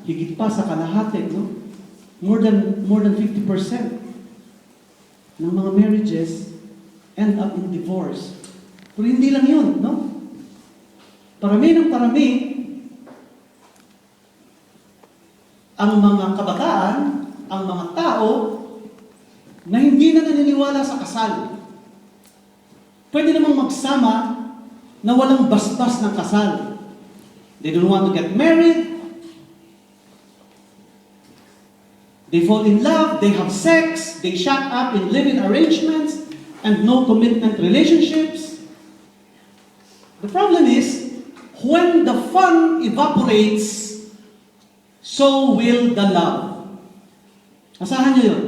higit pa sa kalahati, no? More than 50% ng mga marriages end up in divorce. Pero hindi lang yun, no? Parami ng parami ang mga kabataan, ang mga tao na hindi na naniniwala sa kasal. Pwede namang magsama na walang basbas ng kasal. They don't want to get married. They fall in love, they have sex, they shack up in living arrangements and no commitment relationships. The problem is, when the fun evaporates, so will the love. Asahan niyo yun.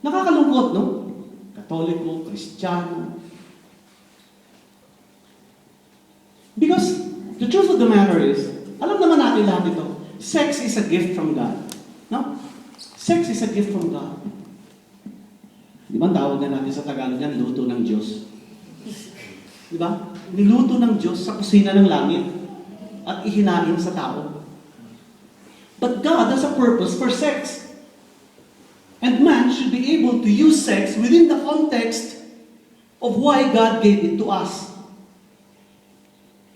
Nakakalungkot, no? Katoliko, Kristiyano. Because the truth of the matter is, alam naman natin lahat ito, sex is a gift from God. No? Sex is a gift from God. Di ba, tawag na natin sa Tagalog yan, luto ng Diyos. Di ba? Niluto ng Diyos sa kusina ng langit at ihinain sa tao. But God has a purpose for sex. And man should be able to use sex within the context of why God gave it to us.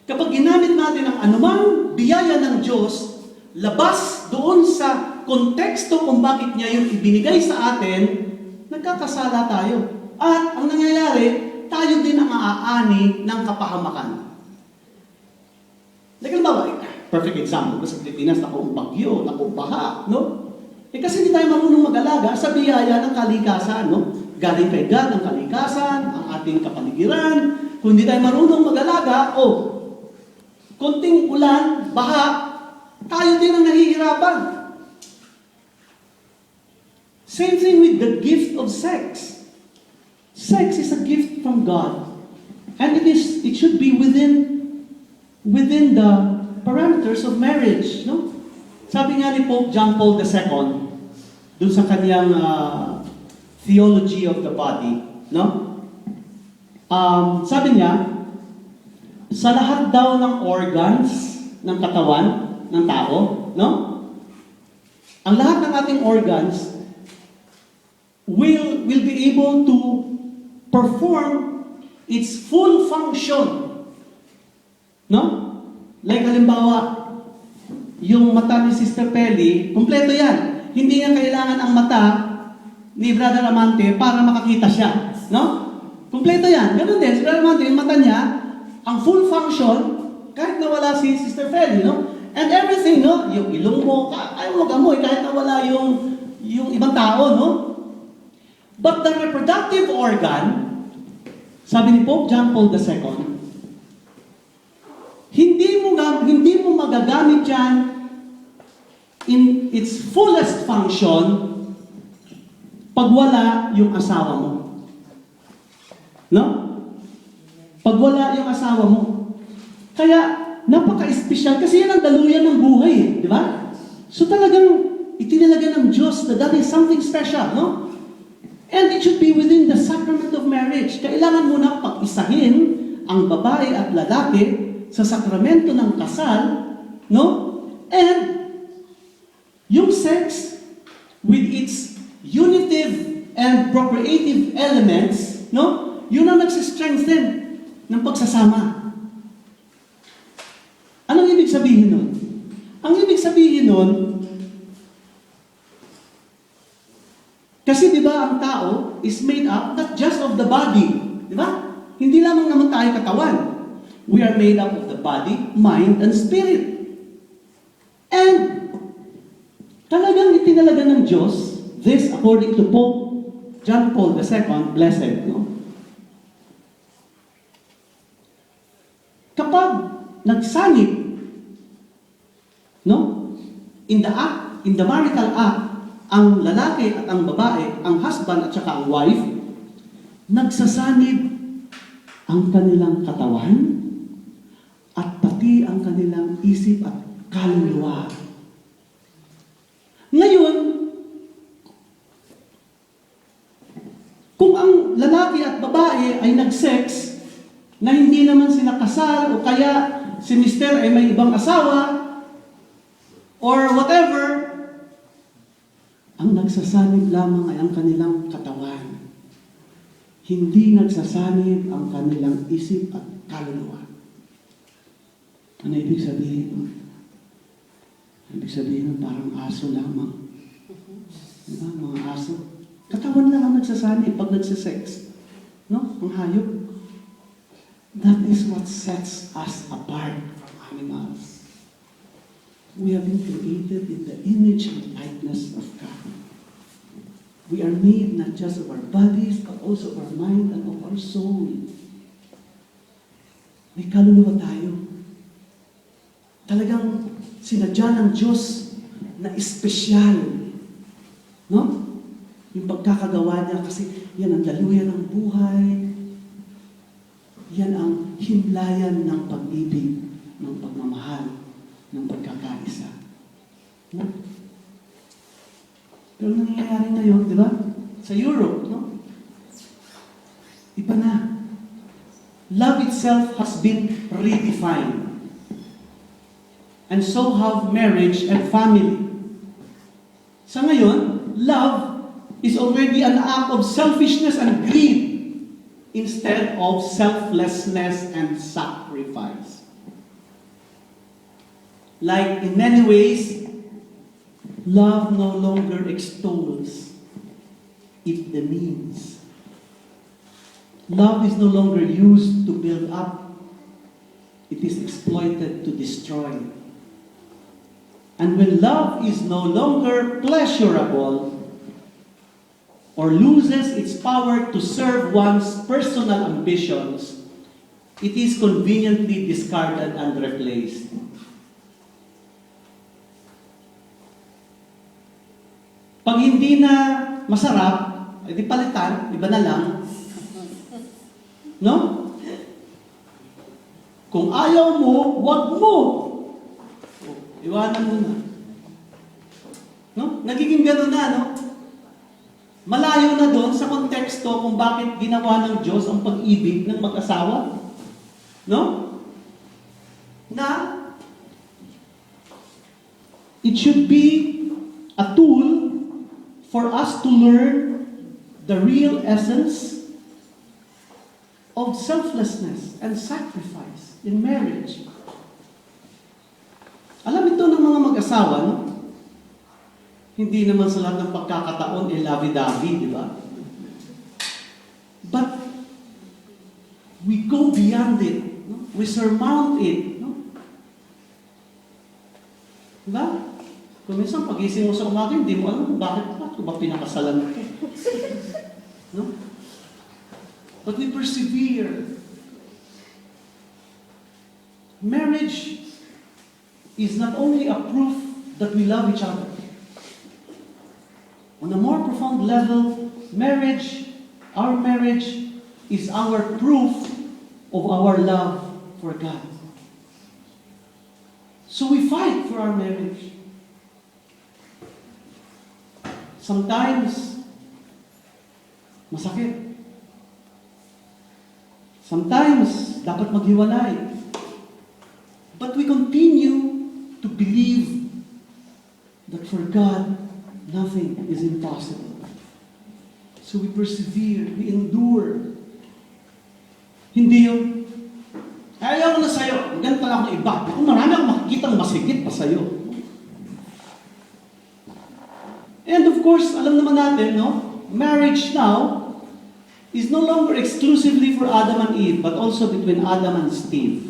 Kapag ginamit natin ang anumang biyaya ng Diyos, labas doon sa konteksto kung bakit niya yung ibinigay sa atin, nagkakasala tayo. At ang nangyayari, tayo din ang aaani ng kapahamakan. Like, perfect example, sa Pilipinas, nakuong bagyo, nakuong baha, no? Kasi hindi tayo marunong mag-alaga sa biyaya ng kalikasan, no? Galing kay God ang kalikasan, ang ating kapaligiran. Kung hindi tayo marunong mag-alaga, konting ulan, baha, tayo din ang nahihirapan. Same thing with the gift of sex. Sex is a gift from God. And it should be within the parameters of marriage. No? Sabi nga ni Pope John Paul II, dun sa kanyang theology of the body, no? Sabi niya, sa lahat daw ng organs ng katawan ng tao, no? Ang lahat ng ating organs will be able to perform its full function. No? Like halimbawa, yung mata ni Sister Pelly, kumpleto yan. Hindi niya kailangan ang mata ni Brother Amante para makakita siya. No? Kumpleto yan. Ganun din, si Brother Amante, yung mata niya, ang full function, kahit nawala si Sister Pelly, no? And everything, no? Yung ilong mo, ayaw mo gamoy, kahit nawala yung ibang tao, no? But the reproductive organ, sabi ni Pope John Paul II, hindi mo magagamit yan in its fullest function pag wala yung asawa mo. No? Pag wala yung asawa mo. Kaya, napaka-espesyal kasi yan ang daluyan ng buhay, di ba? So talagang itinalaga ng Diyos na that is something special, no? And it should be within the sacrament of marriage. Kailangan mo na pag-isahin ang babae at lalaki sa sakramento ng kasal, no? And yung sex with its unitive and procreative elements, no? Yun ang nagsistrengthen ng pagsasama. Anong ibig sabihin nun? Ang ibig sabihin nun, kasi di ba ang tao is made up not just of the body. Di ba? Hindi lamang naman tayo katawan. We are made up of the body, mind, and spirit. And talagang itinalaga ng Diyos, this according to Pope John Paul II, blessed, no? Kapag nagsanib, no? In the marital act, ang lalaki at ang babae, ang husband at saka ang wife, nagsasanib ang kanilang katawan at pati ang kanilang isip at kaluluwa. Ngayon, kung ang lalaki at babae babae ay nag-sex na hindi naman sila kasal o kaya si mister ay may ibang asawa or whatever, ang nagsasanib lamang ay ang kanilang katawan. Hindi nagsasanib ang kanilang isip at kaluluwa. Ano ibig sabihin? Ibig sabihin parang aso lamang. Diba? Mga aso. Katawan lang ang nagsasanib pag nagsisex. No? Ang hayop. That is what sets us apart from animals. We have been created in the image and likeness of God. We are made not just of our bodies, but also of our mind and of our soul. May kaluluwa tayo. Talagang sinadya ng Diyos na espesyal. No? Yung pagkakagawa niya, kasi yan ang daluyan ng buhay. Yan ang himlayan ng pag-ibig, ng pagmamahal, ng pagkakaisa. No? Pero nangyayari ngayon, di ba? Sa Europe, no? Iba na. Love itself has been redefined. And so have marriage and family. Sa ngayon, love is already an act of selfishness and greed instead of selflessness and sacrifice. Like in many ways, love no longer extols, it demeans. Love is no longer used to build up, it is exploited to destroy. And when love is no longer pleasurable, or loses its power to serve one's personal ambitions, it is conveniently discarded and replaced. Pag hindi na masarap, edi palitan, iba na lang. No? Kung ayaw mo, wag mo. Iwanan mo na. No? Nagiging gano'n na, no? Malayo na doon sa konteksto kung bakit ginawa ng Diyos ang pag-ibig ng mag-asawa. No? Na it should be a tool for us to learn the real essence of selflessness and sacrifice in marriage. Alam ito ng mga mag-asawa, no? Hindi naman sa lahat ng pagkakataon lavi-davi, di ba? But we go beyond it. No? We surmount it. No? Diba? Kung minsan pagising mo sa umaga, hindi mo alam bakit ba pinakasalan ito. No? But we persevere. Marriage is not only a proof that we love each other. On a more profound level, our marriage is our proof of our love for God. So we fight for our marriage. Sometimes, masakit. Sometimes, dapat maghiwalay. But we continue to believe that for God, nothing is impossible. So we persevere, we endure. Hindi yung, ayaw ko na sa'yo, ganito lang ako iba. Kung marami akong makikita masigit pa sa'yo. And of course, alam naman natin, no? Marriage now is no longer exclusively for Adam and Eve, but also between Adam and Steve.